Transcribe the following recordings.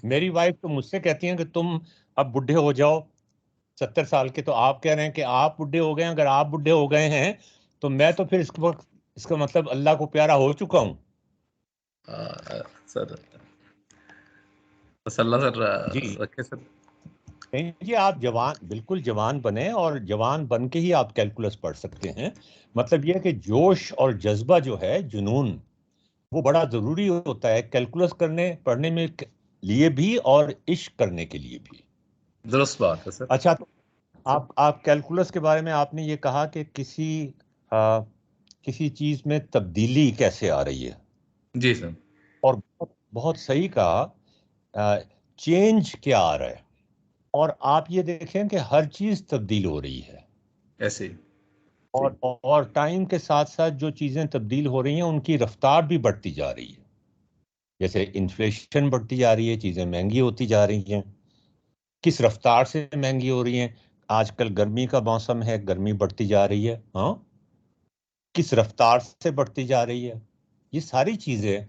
मेरी वाइफ तो मुझसे कहती है कि तुम अब बुढ़े हो जाओ, 70 साल के, तो आप कह रहे हैं कि आप बुढ़े हो गए हैं। अगर आप बुढ़े हो गए हैं तो मैं तो फिर इसका मतलब अल्लाह को प्यारा हो चुका हूँ। सर बस अल्लाह सर जी रखे सर। नहीं जी, आप जवान, बिल्कुल जवान बने, और जवान बन के ही आप कैलकुलस पढ़ सकते हैं। मतलब यह है कि जोश और जज्बा जो है, जुनून, वो बड़ा जरूरी होता है कैलकुलस करने पढ़ने में लिए भी, और इश्क करने के लिए भी। दुरुस्त बात है सर। अच्छा, तो आप कैलकुलस के बारे में आपने ये कहा कि आ, किसी चीज में तब्दीली कैसे आ रही है, जी सर। और बहुत, बहुत सही कहा, चेंज क्या आ रहा है। और आप ये देखें कि हर चीज तब्दील हो रही है, ऐसे ही। जी। और टाइम के साथ साथ जो चीजें तब्दील हो रही हैं उनकी रफ्तार भी बढ़ती जा रही है। जैसे इन्फ्लेशन बढ़ती जा रही है, चीजें महंगी होती जा रही हैं। किस रफ्तार से महंगी हो रही हैं? आजकल गर्मी का मौसम है, गर्मी बढ़ती जा रही है, हाँ, किस रफ्तार से बढ़ती जा रही है? ये सारी चीजें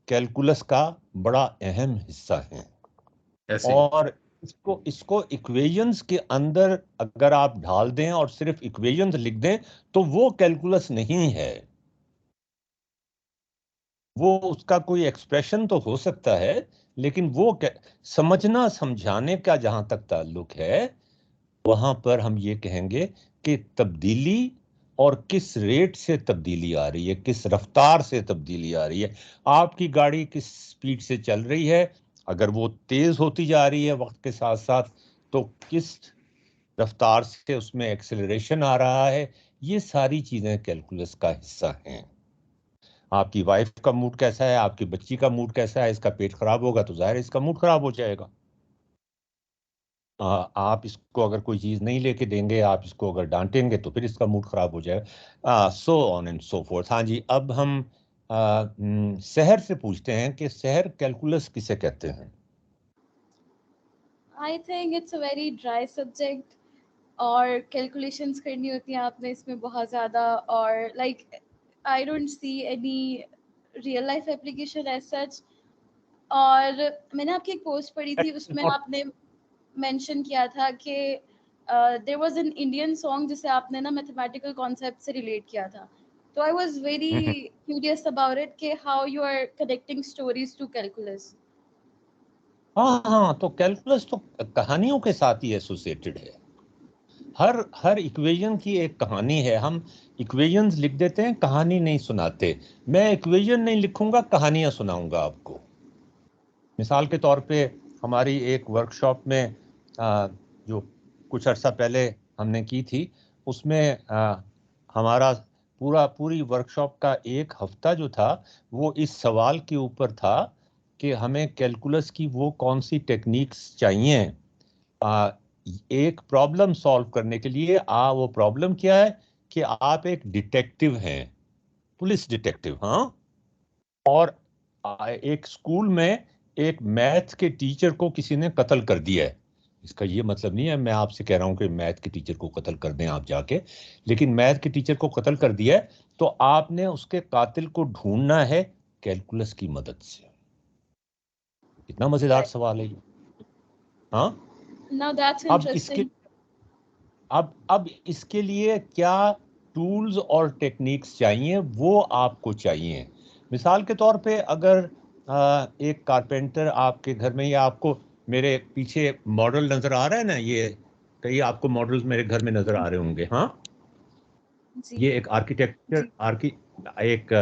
कैलकुलस का बड़ा अहम हिस्सा हैं। ऐसे ही। और इसको इसको इक्वेशंस के अंदर अगर आप ढाल दें और सिर्फ इक्वेशंस लिख दें तो वो कैलकुलस नहीं है। वो उसका कोई एक्सप्रेशन तो हो सकता है, लेकिन वो समझना समझाने का जहां तक ताल्लुक है, वहां पर हम ये कहेंगे कि तब्दीली, और किस रेट से तब्दीली आ रही है, किस रफ्तार से तब्दीली आ रही है। आपकी गाड़ी किस स्पीड से चल रही है, अगर वो तेज होती जा रही है वक्त के साथ साथ, तो किस रफ्तार से उसमें एक्सेलरेशन आ रहा है। ये सारी चीजें कैलकुलस का हिस्सा हैं। आपकी वाइफ का मूड कैसा है, आपकी बच्ची का मूड कैसा है, इसका पेट खराब होगा तो जाहिर है इसका मूड खराब हो जाएगा। आप इसको अगर कोई चीज नहीं लेके देंगे, आप इसको अगर डांटेंगे तो फिर इसका मूड खराब हो जाएगा, so on and so fourth. हाँ जी, अब हम शहर से पूछते हैं कि शहर कैलकुलस किसे कहते हैं। I think it's a very dry subject, और कैलकुलेशंस करनी होती हैं आपने इसमें बहुत ज़्यादा, और like I don't see any real life application as such. और मैंने आपकी एक पोस्ट पढ़ी थी, उसमें Not- आपने मेंशन किया था कि there was an Indian song जिसे आपने ना मैथमेटिकल कॉन्सेप्ट से रिलेट किया था। तो I was very curious about it कि how you are connecting stories to calculus. हाँ हाँ, तो कैलकुलस तो कहानियों के साथ ही एसोसिएटेड है। हर हर इक्वेशन की एक कहानी है। हम इक्वेशंस लिख देते हैं, कहानी नहीं सुनाते। मैं इक्वेशन नहीं लिखूंगा, कहानियां सुनाऊंगा आपको। मिसाल के तौर पे हमारी एक वर्कशॉप में जो कुछ अर्सा पहले हमने की थी, उसमें हमारा पूरी वर्कशॉप का एक हफ्ता जो था वो इस सवाल के ऊपर था कि हमें कैलकुलस की वो कौन सी टेक्निक्स चाहिए आ, एक प्रॉब्लम सॉल्व करने के लिए। वो प्रॉब्लम क्या है कि आप एक डिटेक्टिव हैं, पुलिस डिटेक्टिव, हाँ, और एक स्कूल में एक मैथ के टीचर को किसी ने कत्ल कर दिया है। इसका ये मतलब नहीं है मैं आपसे कह रहा हूं कि मैथ के टीचर को कत्ल कर दें आप जाके, लेकिन मैथ के टीचर को कत्ल कर दिया है, तो आपने उसके कातिल को ढूंढना है कैलकुलस की मदद से। कितना मजेदार सवाल है ये। हाँ, नाउ दैट्स अब इसके इंटरेस्टिंग। अब इसके लिए क्या टूल्स और टेक्निक्स चाहिए, वो आपको चाहिए। मिसाल के तौर पे अगर एक कारपेंटर आपके घर में, या आपको मेरे पीछे मॉडल नजर आ रहा है ना, ये कई आपको मॉडल्स मेरे घर में नजर आ रहे होंगे, हाँ, जी ये एक आर्किटेक्चर एक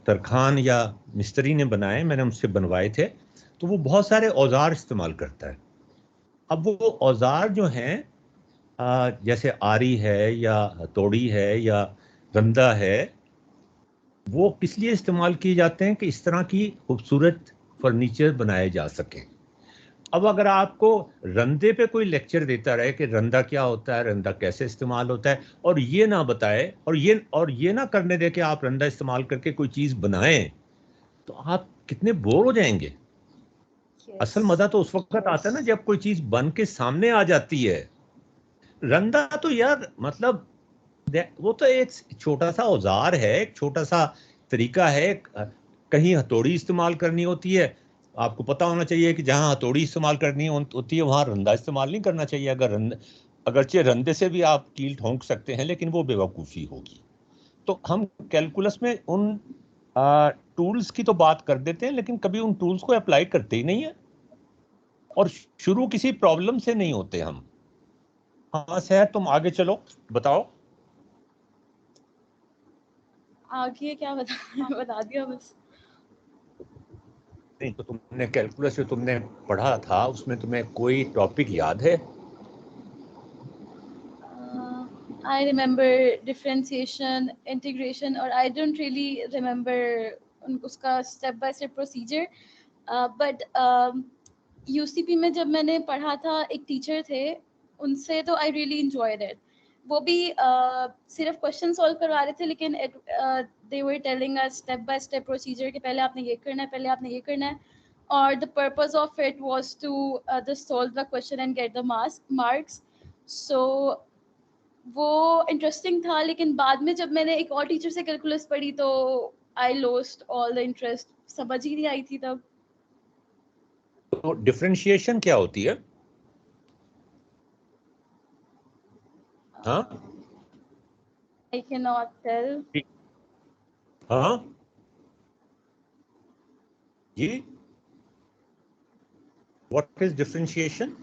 तरखान या मिस्त्री ने बनाए, मैंने उनसे बनवाए थे। तो वो बहुत सारे औजार इस्तेमाल करता है। अब वो औजार जो हैं, जैसे आरी है या हथौड़ी है या रंदा है, वो किस लिए इस्तेमाल किए जाते हैं कि इस तरह की खूबसूरत फर्नीचर बनाए जा सकें। अब अगर आपको रंदे पे कोई लेक्चर देता रहे कि रंदा क्या होता है, रंदा कैसे इस्तेमाल होता है, और ये ना बताए, और ये ना करने दे कि आप रंदा इस्तेमाल करके कोई चीज बनाएं, तो आप कितने बोर हो जाएंगे। यस। असल मजा तो उस वक्त आता है ना जब कोई चीज बन के सामने आ जाती है। रंदा तो यार मतलब वो तो एक छोटा सा औजार है, एक छोटा सा तरीका है, कहीं हथौड़ी इस्तेमाल करनी होती है, आपको पता होना चाहिए कि जहां हथौड़ी इस्तेमाल करनी होती है वहां रंदा इस्तेमाल नहीं करना चाहिए। अगरचे रंदे से भी आप कील ठोंक सकते हैं, लेकिन वो बेवकूफ़ी होगी। तो हम कैलकुलस में उन टूल्स की तो बात कर देते हैं, लेकिन कभी उन टूल्स को अप्लाई करते ही नहीं है, और शुरू किसी प्रॉब्लम से नहीं होते हम। हाँ सर, तुम आगे चलो, बताओ। आगे क्या बता दिया बस। नहीं तो तुमने कैलकुलस जो तुमने पढ़ा था उसमें तुम्हें कोई टॉपिक याद है? I remember differentiation, integration, और I don't really remember उसका step by step procedure. But UCP में जब मैंने पढ़ा था, एक टीचर थे, उनसे तो I really enjoyed it. वो भी सिर्फ क्वेश्चन सॉल्व करवा रहे थे, लेकिन they were telling us step by step procedure कि पहले आपने ये करना है, पहले आपने ये करना है, और the purpose of it was to just solve the question and get the marks. So वो इंटरेस्टिंग था, लेकिन बाद में जब मैंने एक और टीचर से कैलकुलस पढ़ी तो I lost all the interest, समझ ही नहीं आई थी तब। तो डिफरेंशिएशन क्या होती है? हाँ, आई कैन नॉट टेल। हाँ जी, व्हाट इज डिफरेंशिएशन?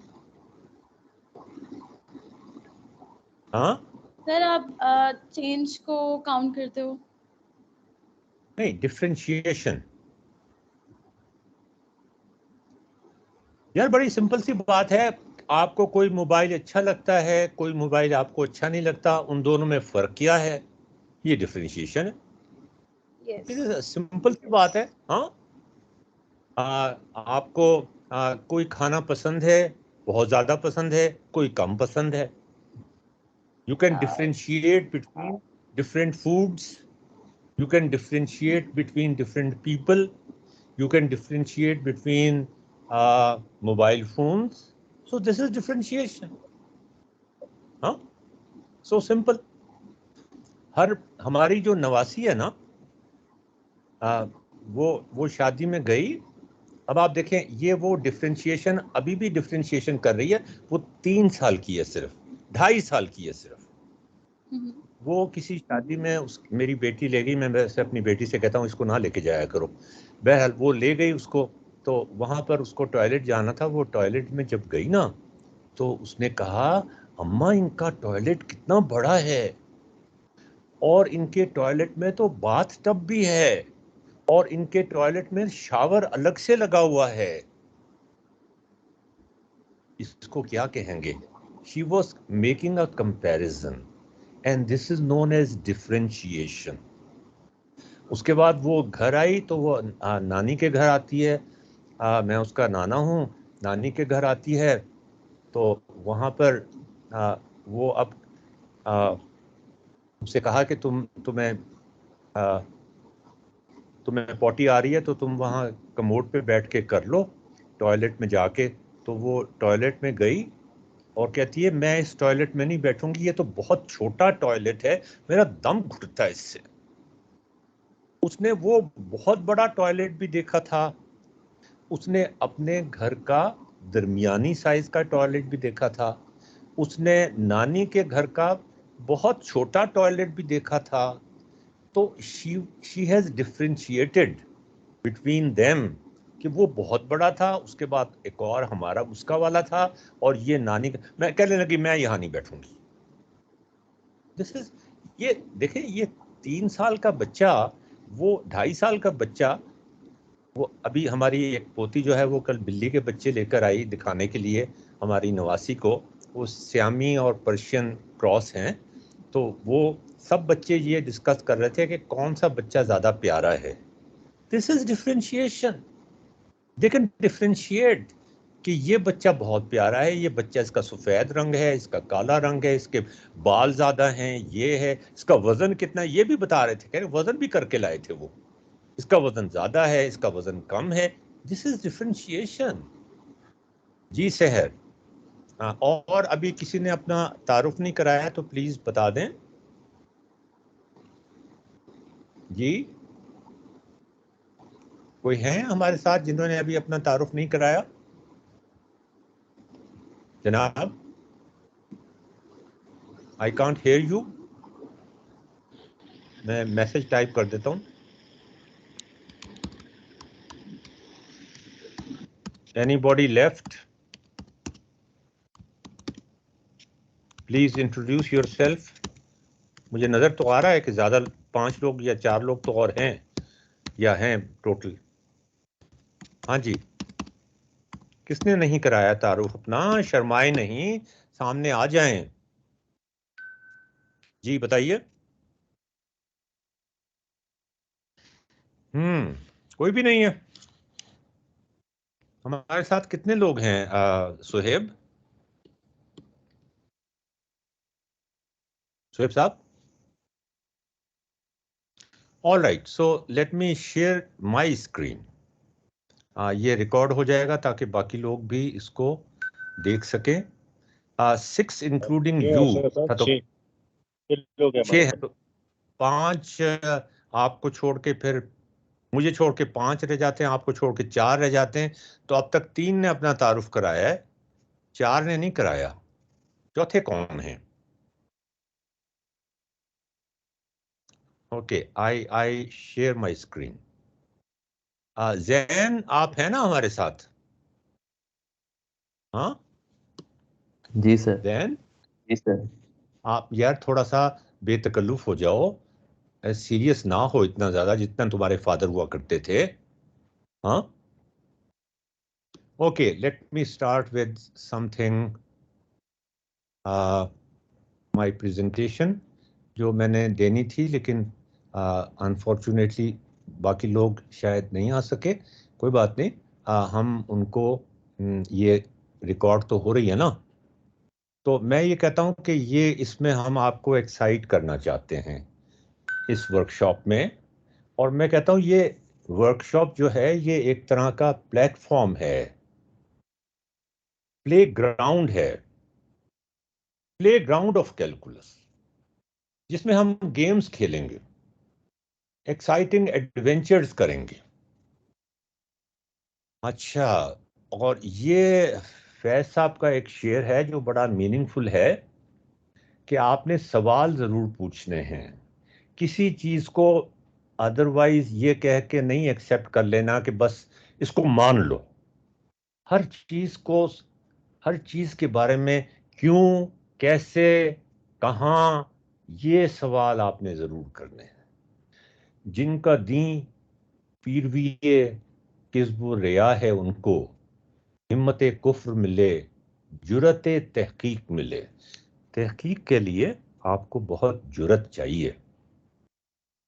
हाँ, सर आप चेंज को काउंट करते हो? नहीं, डिफरेंशिएशन यार बड़ी सिंपल सी बात है। आपको कोई मोबाइल अच्छा लगता है, कोई मोबाइल आपको अच्छा नहीं लगता, उन दोनों में फर्क क्या है? ये डिफरेंशिएशन है। यस। सिंपल सी बात है। हाँ, आपको कोई खाना पसंद है, बहुत ज्यादा पसंद है, कोई कम पसंद है। You can differentiate between different foods, you can differentiate between different people, you can differentiate between mobile phones, so this is differentiation. हाँ, so simple. हर हमारी जो नवासी है ना, वो शादी में गई। अब आप देखें, ये वो डिफरेंशिएशन अभी भी डिफरेंशिएशन कर रही है। वो 3 साल की है, सिर्फ 2.5 साल की है सिर्फ। वो किसी शादी में मेरी बेटी ले गई, मैं वैसे अपनी बेटी से कहता हूँ इसको ना लेके जाया करो। बहरहाल वो ले गई उसको, तो वहां पर उसको टॉयलेट जाना था। वो टॉयलेट में जब गई ना, तो उसने कहा, अम्मा इनका टॉयलेट कितना बड़ा है, और इनके टॉयलेट में तो बाथ टब भी है, और इनके टॉयलेट में शावर अलग से लगा हुआ है। इसको क्या कहेंगे? She was making a comparison, and this is known as differentiation. उसके बाद वो घर आई, तो वो नानी के घर आती है। मैं उसका नाना हूँ, नानी के घर आती है, तो वहाँ पर वो अब उससे कहा कि तुम्हें पॉटी आ रही है, तो तुम वहाँ कमोड पे बैठ के कर लो, टॉयलेट में जाके। तो वो टॉयलेट में गई और कहती है, मैं इस टॉयलेट में नहीं बैठूंगी, ये तो बहुत छोटा टॉयलेट है, मेरा दम घुटता है इससे। उसने वो बहुत बड़ा टॉयलेट भी देखा था, उसने अपने घर का दरमियानी साइज का टॉयलेट भी देखा था, उसने नानी के घर का बहुत छोटा टॉयलेट भी देखा था। तो she has differentiated between them, कि वो बहुत बड़ा था, उसके बाद एक और हमारा उसका वाला था, और ये नानी का। मैं कहने लगी, मैं यहाँ नहीं बैठूंगी। दिस इज, ये देखें, ये 3 साल का बच्चा, वो 2.5 साल का बच्चा। वो अभी हमारी एक पोती जो है, वो कल बिल्ली के बच्चे लेकर आई दिखाने के लिए हमारी नवासी को। वो श्यामी और पर्शियन क्रॉस हैं। तो वो सब बच्चे ये डिस्कस कर रहे थे कि कौन सा बच्चा ज़्यादा प्यारा है। This is differentiation. They can differentiate कि ये बच्चा बहुत प्यारा है, ये बच्चा, इसका सफ़ेद रंग है, इसका काला रंग है, इसके बाल ज़्यादा हैं, ये है, इसका वज़न कितना है, ये भी बता रहे थे। कह रहे वज़न भी करके लाए थे वो, इसका वजन ज्यादा है, इसका वजन कम है। This is differentiation. जी सहर। और अभी किसी ने अपना तारुफ नहीं कराया है, तो प्लीज बता दें जी। कोई है हमारे साथ जिन्होंने अभी अपना तारुफ नहीं कराया? जनाब, आई कांट हेयर यू। मैं मैसेज टाइप कर देता हूं। Anybody left? Please introduce yourself. मुझे नजर तो आ रहा है कि ज्यादा 5 लोग या 4 लोग तो और हैं, या हैं टोटल। हाँ जी, किसने नहीं कराया तारुफ अपना? शर्माए नहीं, सामने आ जाएं। जी बताइए। कोई भी नहीं है हमारे साथ। कितने लोग हैं सुहेब? सुहेब साहब? All right, so let me share my screen. ये रिकॉर्ड हो जाएगा ताकि बाकी लोग भी इसको देख सकें। 6 इंक्लूडिंग यू था तो 6 लोग हैं 6 हमारे है, तो 5 आपको छोड़ के, फिर मुझे छोड़ के 5 रह जाते हैं, आपको छोड़ के 4 रह जाते हैं। तो अब तक 3 ने अपना तारुफ कराया है, 4 ने नहीं कराया। चौथे कौन है? Okay, I share my screen. Jain, आप हैं ना हमारे साथ? हाँ जी सर। जैन, जी सर। आप यार थोड़ा सा बेतकल्लुफ हो जाओ, सीरियस ना हो इतना ज्यादा जितना तुम्हारे फादर हुआ करते थे। हाँ, okay, let me start with something. My presentation जो मैंने देनी थी, लेकिन अनफॉर्चुनेटली बाकी लोग शायद नहीं आ सके। कोई बात नहीं, हम उनको ये रिकॉर्ड तो हो रही है ना, तो मैं ये कहता हूं कि ये इसमें हम आपको एक्साइट करना चाहते हैं इस वर्कशॉप में। और मैं कहता हूं ये वर्कशॉप जो है ये एक तरह का प्लेटफॉर्म है, प्ले ग्राउंड है, प्ले ग्राउंड ऑफ कैलकुलस, जिसमें हम गेम्स खेलेंगे, एक्साइटिंग एडवेंचर्स करेंगे। अच्छा, और ये फैज साहब का एक शेर है जो बड़ा मीनिंगफुल है कि आपने सवाल जरूर पूछने हैं, किसी चीज को अदरवाइज ये कह के नहीं एक्सेप्ट कर लेना कि बस इसको मान लो। हर चीज को, हर चीज के बारे में क्यों, कैसे, कहां, ये सवाल आपने जरूर करने हैं। जिनका दीन पीरविए किस्ब रिया है उनको, हिम्मत कुफ्र मिले, जुरत तहकीक मिले। तहकीक के लिए आपको बहुत जुरत चाहिए।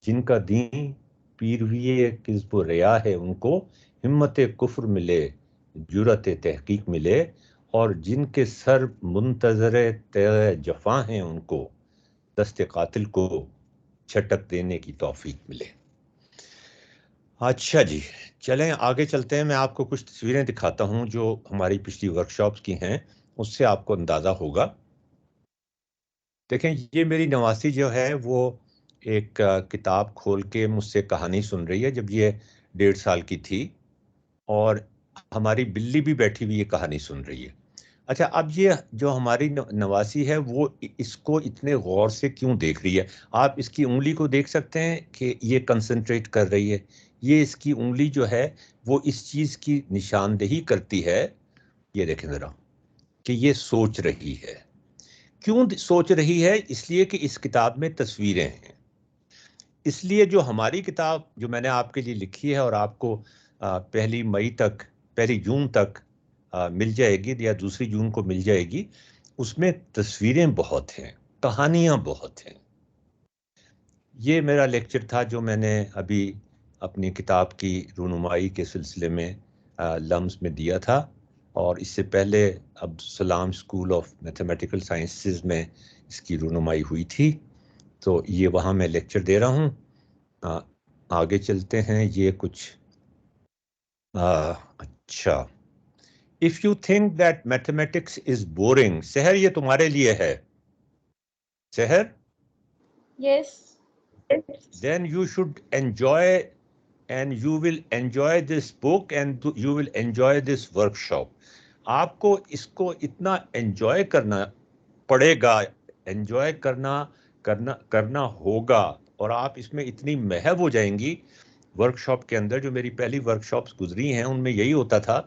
जिनका दीन पीरविए किस्ब रिया है उनको, हिम्मत कुफ्र मिले, जुरत तहकीक मिले। और जिनके सर मुंतजर तय जफा हैं उनको, दस्ते कातिल को छटक देने की तौफीक मिले। अच्छा जी, चलें आगे चलते हैं। मैं आपको कुछ तस्वीरें दिखाता हूं जो हमारी पिछली वर्कशॉप्स की हैं, उससे आपको अंदाज़ा होगा। देखें, ये मेरी नवासी जो है वो एक किताब खोल के मुझसे कहानी सुन रही है जब ये 1.5 साल की थी, और हमारी बिल्ली भी बैठी हुई ये कहानी सुन रही है। अच्छा, अब ये जो हमारी नवासी है वो इसको इतने गौर से क्यों देख रही है? आप इसकी उंगली को देख सकते हैं कि ये कंसंट्रेट कर रही है। ये इसकी उंगली जो है वो इस चीज़ की निशानदेही करती है, ये देखें ज़रा, कि ये सोच रही है। क्यों सोच रही है? इसलिए कि इस किताब में तस्वीरें हैं। इसलिए जो हमारी किताब जो मैंने आपके लिए लिखी है और आपको 1 तक, 1 जून तक मिल जाएगी या 2 जून को मिल जाएगी, उसमें तस्वीरें बहुत हैं, कहानियां बहुत हैं। ये मेरा लेक्चर था जो मैंने अभी अपनी किताब की रूनुमाई के सिलसिले में लम्स में दिया था, और इससे पहले Abdul school of mathematical sciences में इसकी रूनुमाई हुई थी। तो ये वहाँ मैं लेक्चर दे रहा हूँ। आगे चलते हैं। ये कुछ अच्छा, if you think that mathematics is boring, सहर ये तुम्हारे लिए है। सहर, Yes. then you should enjoy and you will enjoy this book and you will enjoy this workshop. आपको इसको इतना एंजॉय करना पड़ेगा, एंजॉय करना होगा, और आप इसमें इतनी महव हो जाएंगी वर्कशॉप के अंदर। जो मेरी पहली वर्कशॉप्स गुजरी हैं उनमें यही होता था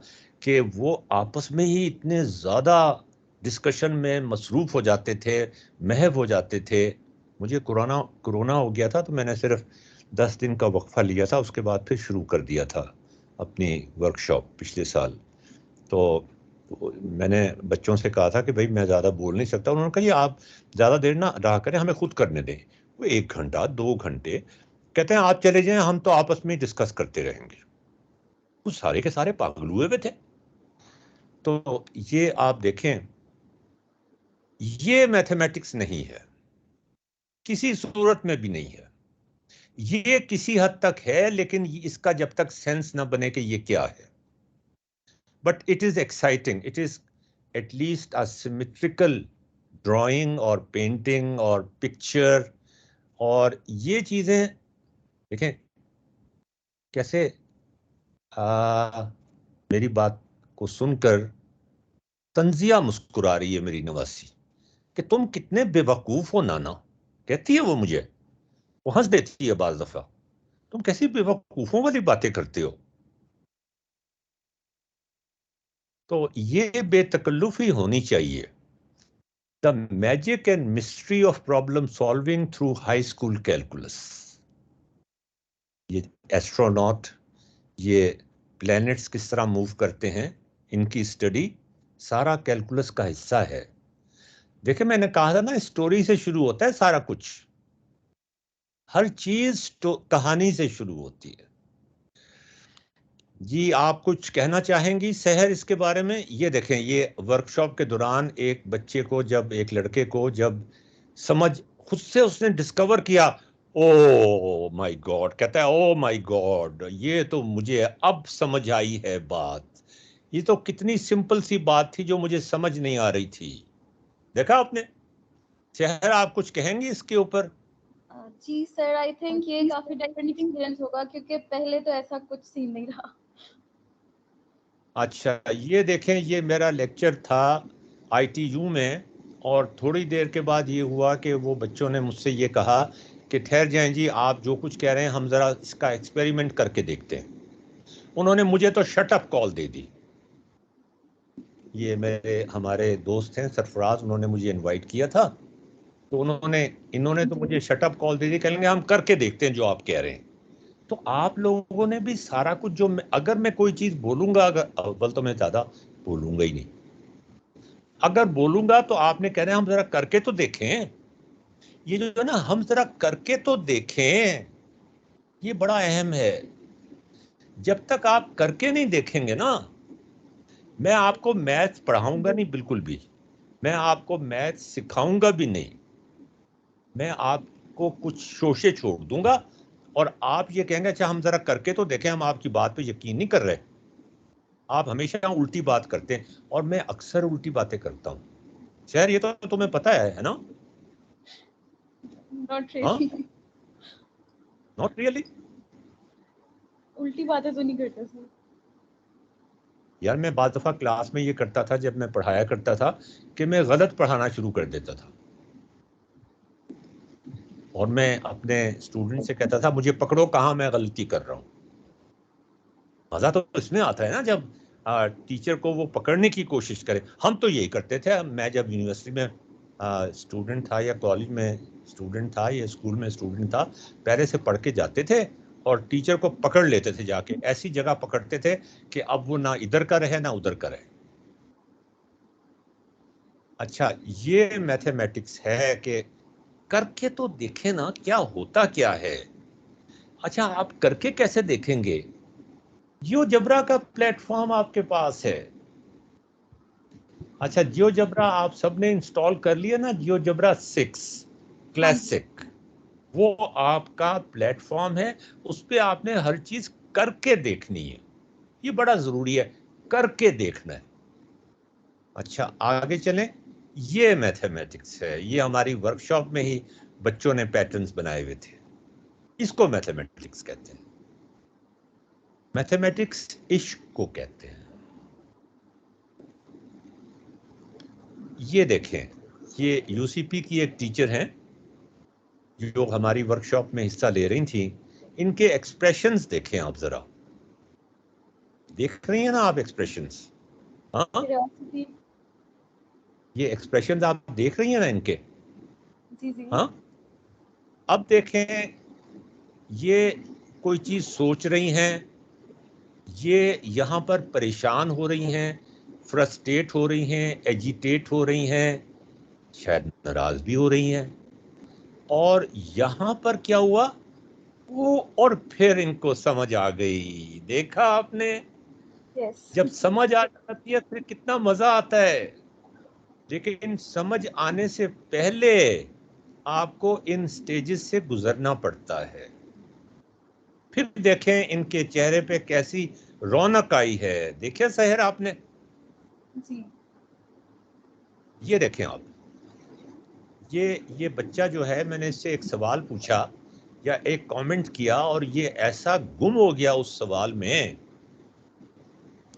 कि वो आपस में ही इतने ज़्यादा डिस्कशन में मसरूफ़ हो जाते थे, महव हो जाते थे। मुझे कोरोना हो गया था तो मैंने सिर्फ 10 दिन का वक्फा लिया था, उसके बाद फिर शुरू कर दिया था अपनी वर्कशॉप पिछले साल। तो मैंने बच्चों से कहा था कि भाई मैं ज़्यादा बोल नहीं सकता। उन्होंने कहा ये आप ज़्यादा देर ना रहा करें, हमें खुद करने दें। वो 1 घंटा 2 घंटे कहते हैं आप चले जाएं, हम तो आपस में डिस्कस करते रहेंगे। वो सारे के सारे पागल हुए हुए थे। तो ये आप देखें, ये मैथमेटिक्स नहीं है, किसी सूरत में भी नहीं है। ये किसी हद तक है, लेकिन इसका जब तक सेंस ना बने कि ये क्या है। But it is exciting, it is at least a symmetrical drawing और पेंटिंग और पिक्चर। और ये चीजें देखें कैसे मेरी बात को सुनकर तंजिया मुस्कुरा रही है मेरी नवासी कि तुम कितने बेवकूफ हो नाना, कहती है वो मुझे। वो हंस देती है बाज दफा, तुम कैसी बेवकूफों वाली बातें करते हो। तो ये बेतकल्लुफी होनी चाहिए। The magic and mystery of problem solving through high school calculus. ये एस्ट्रोनॉट, ये प्लैनेट्स किस तरह मूव करते हैं, इनकी स्टडी सारा कैलकुलस का हिस्सा है। देखिए मैंने कहा था ना, स्टोरी से शुरू होता है सारा कुछ। हर चीज तो कहानी से शुरू होती है। जी आप कुछ कहना चाहेंगी शहर इसके बारे में? ये देखें, ये वर्कशॉप के दौरान एक बच्चे को, जब एक लड़के को जब समझ खुद से उसने डिस्कवर किया, ओ माय गॉड, कहता है ओ माय गॉड, ये तो मुझे अब समझ आई है बात। ये तो कितनी सिंपल सी बात थी जो मुझे समझ नहीं आ रही थी। देखा आपने? शहर आप कुछ कहेंगे इसके ऊपर? जी सर, आई थिंक ये काफी डिफरेंट एक्सपीरियंस होगा क्योंकि पहले तो ऐसा कुछ सीन नहीं रहा। अच्छा, ये देखें, ये मेरा लेक्चर था ITU में, और थोड़ी देर के बाद ये हुआ कि वो बच्चों ने मुझसे ये कहा कि ठहर जाएं जी, आप जो कुछ कह रहे हैं हम ज़रा इसका एक्सपेरिमेंट करके देखते हैं। उन्होंने मुझे तो शट अप कॉल दे दी। ये मेरे हमारे दोस्त हैं सरफराज, उन्होंने मुझे इनवाइट किया था, तो इन्होंने तो मुझे शट अप कॉल दे दी, कहेंगे हम करके देखते हैं जो आप कह रहे हैं। तो आप लोगों ने भी सारा कुछ जो अगर मैं कोई चीज बोलूंगा, अगर अव्वल तो मैं ज्यादा बोलूंगा ही नहीं, अगर बोलूंगा तो आपने कहना है हम जरा करके तो देखें। ये जो है ना, हम जरा करके तो देखें, ये बड़ा अहम है। जब तक आप करके नहीं देखेंगे ना, मैं आपको मैथ्स पढ़ाऊंगा नहीं बिल्कुल भी, मैं आपको मैथ्स सिखाऊंगा भी नहीं, मैं आपको कुछ शोशे छोड़ दूंगा और आप ये कहेंगे अच्छा हम जरा करके तो देखें, हम आपकी बात पे यकीन नहीं कर रहे। आप हमेशा उल्टी बात करते हैं, और मैं अक्सर उल्टी बातें करता हूं। शहर ये तो तुम्हें पता है ना? Not really. Not really? उल्टी बातें तो नहीं करते सर। यार मैं बात दफा क्लास में ये करता था, जब मैं पढ़ाया करता था, कि मैं गलत पढ़ाना शुरू कर देता था, और मैं अपने स्टूडेंट से कहता था मुझे पकड़ो कहाँ मैं गलती कर रहा हूँ। मजा तो इसमें आता है ना जब टीचर को वो पकड़ने की कोशिश करे। हम तो यही करते थे। मैं जब यूनिवर्सिटी में स्टूडेंट था, या कॉलेज में स्टूडेंट था, या स्कूल में स्टूडेंट था, पहले से पढ़ के जाते थे और टीचर को पकड़ लेते थे, जाके ऐसी जगह पकड़ते थे कि अब वो ना इधर का रहे ना उधर का रहे। अच्छा, ये मैथमेटिक्स है कि करके तो देखें ना क्या होता क्या है। अच्छा, आप करके कैसे देखेंगे? जियोजेब्रा का प्लेटफॉर्म आपके पास है। अच्छा, जियोजेब्रा आप सबने इंस्टॉल कर लिया ना, जियोजेब्रा 6 क्लासिक, वो आपका प्लेटफॉर्म है। उस पे आपने हर चीज करके देखनी है, ये बड़ा जरूरी है, करके देखना है। अच्छा आगे चलें। ये मैथमेटिक्स है, ये हमारी वर्कशॉप में ही बच्चों ने पैटर्न्स बनाए हुए थे, इसको मैथमेटिक्स कहते हैं। मैथमेटिक्स इश्क को कहते हैं। ये देखें, ये यूसीपी की एक टीचर हैं जो हमारी वर्कशॉप में हिस्सा ले रही थी। इनके एक्सप्रेशंस देखें आप जरा, देख रही हैं ना आप एक्सप्रेशंस? हाँ, Curiosity. ये एक्सप्रेशंस आप देख रही हैं ना इनके? जी जी। हाँ, अब देखें, ये कोई चीज सोच रही हैं, ये यहाँ पर परेशान हो रही हैं, फ्रस्ट्रेट हो रही हैं, एजिटेट हो रही हैं, शायद नाराज भी हो रही हैं। और यहाँ पर क्या हुआ वो, और फिर इनको समझ आ गई। देखा आपने? Yes. जब समझ आ जाती है फिर कितना मजा आता है। लेकिन समझ आने से पहले आपको इन स्टेजेस से गुजरना पड़ता है। फिर देखें इनके चेहरे पे कैसी रौनक आई है। देखिए सहर आपने? जी। ये देखें आप, ये बच्चा जो है, मैंने इससे एक सवाल पूछा या एक कमेंट किया और ये ऐसा गुम हो गया उस सवाल में।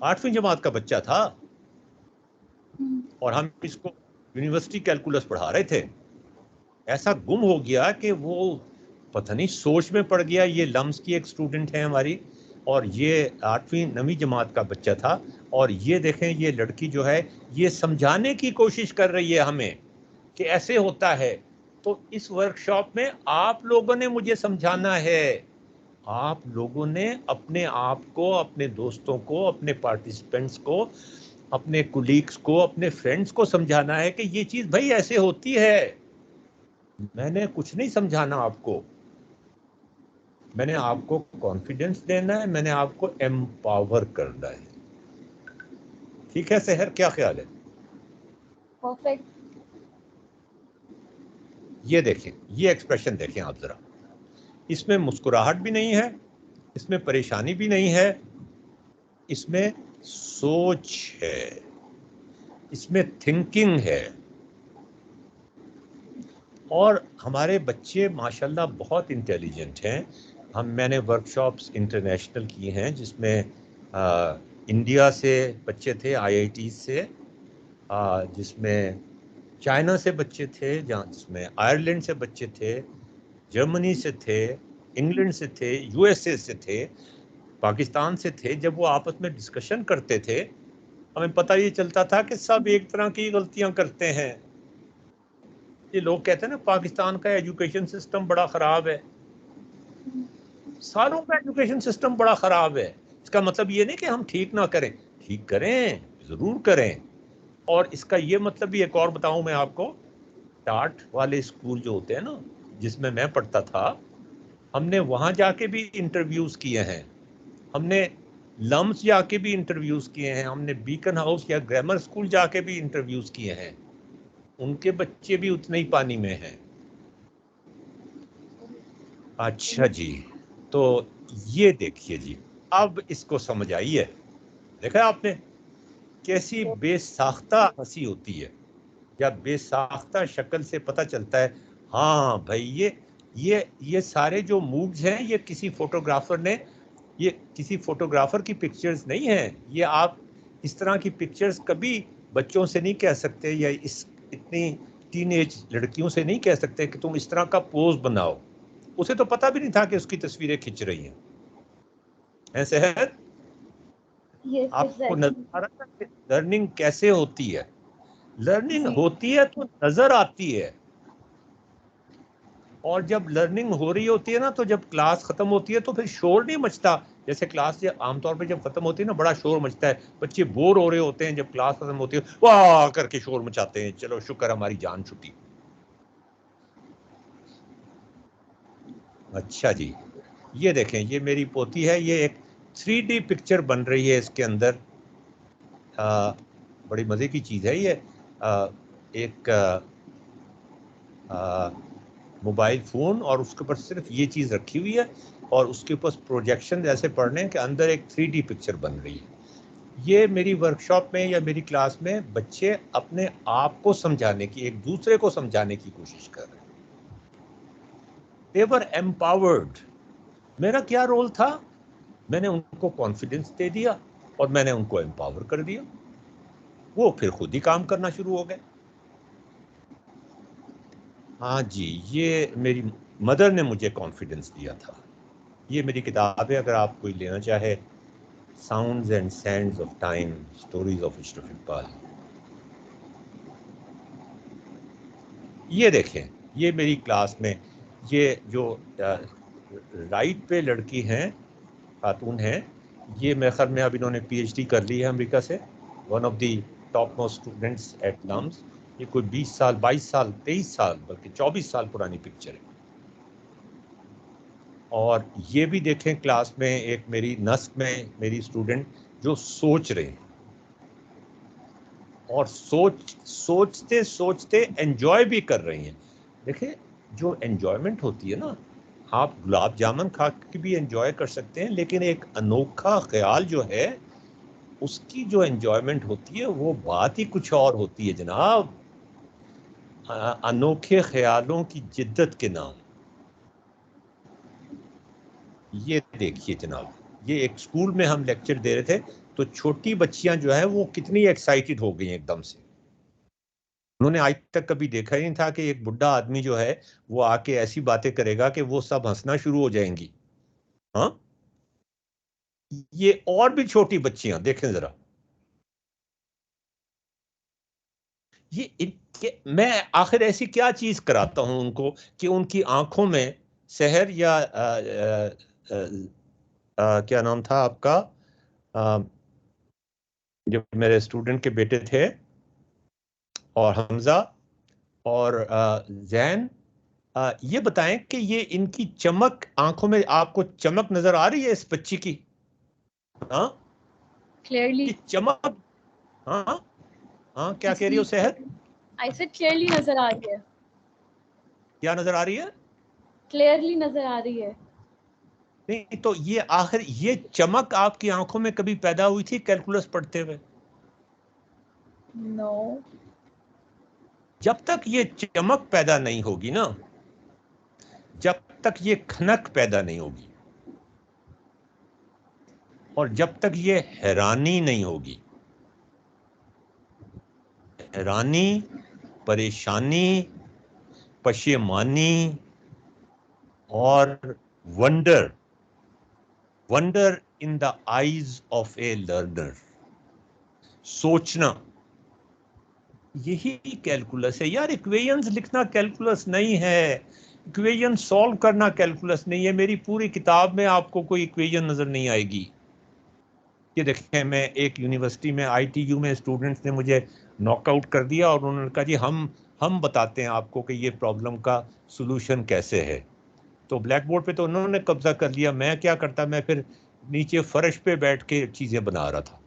8वीं जमात का बच्चा था और हम इसको यूनिवर्सिटी कैलकुलस पढ़ा रहे थे। ऐसा गुम हो गया कि वो पता नहीं सोच में पड़ गया। ये लम्स की एक स्टूडेंट है हमारी और ये 8वीं 9वीं जमात का बच्चा था। और ये देखें, ये लड़की जो है ये समझाने की कोशिश कर रही है हमें कि ऐसे होता है। तो इस वर्कशॉप में आप लोगों ने मुझे समझाना है, आप लोगों ने अपने आप को, अपने दोस्तों को, अपने पार्टिसिपेंट्स को, अपने कुलीग्स को, अपने फ्रेंड्स को समझाना है कि ये चीज भाई ऐसे होती है। मैंने कुछ नहीं समझाना आपको, मैंने आपको कॉन्फिडेंस देना है, मैंने आपको एम्पावर करना है। ठीक है सहर, क्या ख्याल है? Perfect. ये देखें, ये एक्सप्रेशन देखें आप जरा, इसमें मुस्कुराहट भी नहीं है, इसमें परेशानी भी नहीं है, इसमें सोच है, इसमें थिंकिंग है। और हमारे बच्चे माशाल्लाह बहुत इंटेलिजेंट हैं। मैंने वर्कशॉप्स इंटरनेशनल की हैं जिसमें इंडिया से बच्चे थे, आईआईटी से, जिसमें चाइना से बच्चे थे, जिसमें आयरलैंड से बच्चे थे, जर्मनी से थे, इंग्लैंड से थे, यूएसए से थे, पाकिस्तान से थे। जब वो आपस में डिस्कशन करते थे हमें पता ये चलता था कि सब एक तरह की गलतियां करते हैं। ये लोग कहते हैं ना पाकिस्तान का एजुकेशन सिस्टम बड़ा ख़राब है, सारों का एजुकेशन सिस्टम बड़ा ख़राब है। इसका मतलब ये नहीं कि हम ठीक ना करें, ठीक करें, ज़रूर करें। और इसका ये मतलब भी एक और बताऊं मैं आपको, टाट वाले स्कूल जो होते हैं ना, जिसमें मैं पढ़ता था, हमने वहाँ जाके भी इंटरव्यूज़ किए हैं, हमने लम्स जाके भी इंटरव्यूज़ किए हैं, हमने बीकन हाउस या ग्रामर स्कूल जाके भी इंटरव्यूज़ किए हैं। उनके बच्चे भी उतने ही पानी में हैं। अच्छा जी, तो ये देखिए जी, अब इसको समझ आई है। देखा आपने कैसी बेसाख्ता हंसी होती है, या बेसाख्ता शक्ल से पता चलता है हाँ भाई ये सारे जो मूव्स हैं ये किसी फोटोग्राफर ने, ये किसी फोटोग्राफर की पिक्चर्स नहीं हैं। ये आप इस तरह की पिक्चर्स कभी बच्चों से नहीं कह सकते, या इस इतनी टीनेज लड़कियों से नहीं कह सकते कि तुम इस तरह का पोज बनाओ। उसे तो पता भी नहीं था कि उसकी तस्वीरें खिंच रही हैं। सेहत? Yes, आपको exactly. नजर आ रहा है कि लर्निंग कैसे होती है? लर्निंग जी। होती है तो नजर आती है। और जब लर्निंग हो रही होती है ना, तो जब क्लास खत्म होती है तो फिर शोर नहीं मचता। जैसे क्लास आमतौर पे जब खत्म होती है ना, बड़ा शोर मचता है, बच्चे बोर हो रहे होते हैं, जब क्लास खत्म होती है वाह करके शोर मचाते हैं, चलो शुक्र हमारी जान छुट्टी। अच्छा जी, ये देखें, ये मेरी पोती है, ये एक 3D पिक्चर बन रही है इसके अंदर। बड़ी मज़े की चीज़ है ये। एक मोबाइल फ़ोन और उसके ऊपर सिर्फ ये चीज़ रखी हुई है और उसके ऊपर प्रोजेक्शन जैसे पढ़ने के अंदर एक 3D पिक्चर बन रही है। ये मेरी वर्कशॉप में या मेरी क्लास में बच्चे अपने आप को समझाने की, एक दूसरे को समझाने की कोशिश कर रहे हैं। दे वर एम्पावर्ड। मेरा क्या रोल था? मैंने उनको कॉन्फिडेंस दे दिया और मैंने उनको एम्पावर कर दिया, वो फिर खुद ही काम करना शुरू हो गए। हाँ जी, ये मेरी मदर ने मुझे कॉन्फिडेंस दिया था। ये मेरी किताब है, अगर आप कोई लेना चाहे, sounds and Sands of time, stories of Ashraf Iqbal. ये देखें, ये मेरी क्लास में ये जो राइट पे लड़की हैं, खातून हैं, ये मेरे ख्याल में अब इन्होंने PhD कर ली है अमेरिका से, one of the top most students at LUMS. ये कोई 20 साल 22 साल 23 साल बल्कि 24 साल पुरानी पिक्चर है। और ये भी देखें, क्लास में एक मेरी नस्क में मेरी स्टूडेंट जो सोच रहे हैं और सोचते सोचते एंजॉय भी कर रही हैं। देखिए, जो एंजॉयमेंट होती है ना, आप गुलाब जामुन खा के भी एंजॉय कर सकते हैं, लेकिन एक अनोखा ख्याल जो है उसकी जो एंजॉयमेंट होती है वो बात ही कुछ और होती है जनाब। अनोखे ख्यालों की जिद्दत के नाम। ये देखिए जनाब, ये एक स्कूल में हम लेक्चर दे रहे थे, तो छोटी बच्चियां जो है वो कितनी एक्साइटेड हो गई एकदम से। उन्होंने आज तक कभी देखा ही नहीं था कि एक बुढ़ा आदमी जो है वो आके ऐसी बातें करेगा कि वो सब हंसना शुरू हो जाएंगी। हाँ, ये और भी छोटी बच्चियां देखें जरा, ये इनके, मैं आखिर ऐसी क्या चीज कराता हूं उनको कि उनकी आंखों में सहर या क्या नाम था आपका, आ, जो मेरे स्टूडेंट के बेटे थे, और हमजा और जैन, ये बताएं कि ये इनकी चमक, आंखों में आपको चमक नजर आ रही है इस बच्ची की? हाँ, क्लियरली। ये चमक, हाँ हाँ, क्या कह रही हो सहर? आई सेड क्लियरली नजर आ रही है। क्या नजर आ रही है? क्लियरली नजर आ रही है। नहीं तो ये आखिर ये चमक आपकी आंखों में कभी पैदा हुई थी कैलकुलस पढ़ते हुए? नो। जब तक ये चमक पैदा नहीं होगी ना, जब तक ये खनक पैदा नहीं होगी, और जब तक ये हैरानी नहीं होगी, हैरानी, परेशानी, पशेमानी और wonder, wonder in the eyes of A learner, सोचना, यही कैलकुलस है यार। इक्वेशंस लिखना कैलकुलस नहीं है, इक्वेशन सॉल्व करना कैलकुलस नहीं है। मेरी पूरी किताब में आपको कोई इक्वेशन नजर नहीं आएगी। ये देखें, मैं एक यूनिवर्सिटी में ITU में स्टूडेंट्स ने मुझे नॉकआउट कर दिया और उन्होंने कहा जी हम बताते हैं आपको कि ये प्रॉब्लम का सॉल्यूशन कैसे है। तो ब्लैक बोर्ड पे तो उन्होंने कब्जा कर लिया, मैं क्या करता, मैं फिर नीचे फर्श पे बैठ के चीजें बना रहा था।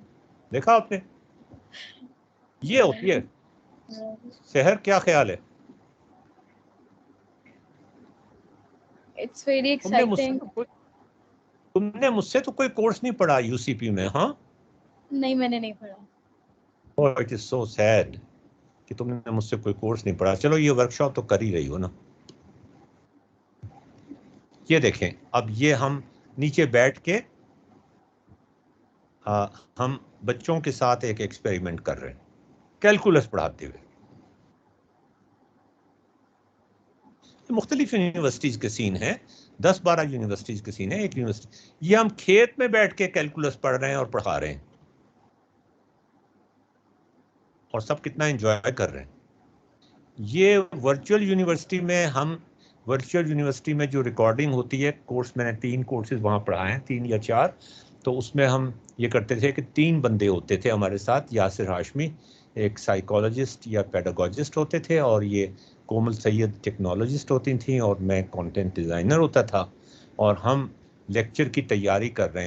देखा आपने, ये होती है सहर, क्या ख्याल है? It's very exciting. तुमने मुझसे तो कोई कोर्स नहीं पढ़ा UCP में? हाँ, नहीं, मैंने नहीं पढ़ा। ओह, इट इज सो सैड कि तुमने मुझसे कोई कोर्स नहीं पढ़ा। चलो, ये वर्कशॉप तो कर ही रही हो ना। ये देखें, अब ये हम नीचे बैठ के हम बच्चों के साथ एक एक्सपेरिमेंट कर रहे हैं कैलकुलस पढ़ाते हुए। मुख्तलिफ यूनिवर्सिटीज के सीन है, 10-12 यूनिवर्सिटीज के सीन है। एक यूनिवर्सिटी, ये हम खेत में बैठ के कैलकुलस पढ़ रहे हैं और पढ़ा रहे हैं, और सब कितना एंजॉय कर रहे हैं। ये वर्चुअल यूनिवर्सिटी में, हम वर्चुअल यूनिवर्सिटी में जो रिकॉर्डिंग होती है कोर्स, मैंने 3 कोर्सेज वहाँ पढ़ाए हैं, 3 या 4। तो उसमें हम ये करते थे कि 3 बंदे होते थे हमारे साथ, यासिर हाशमी एक साइकोलॉजिस्ट या पेडागोजिस्ट होते थे, और ये कोमल सैयद टेक्नोलॉजिस्ट होती थी, और मैं कंटेंट डिज़ाइनर होता था, और हम लेक्चर की तैयारी कर रहे हैं।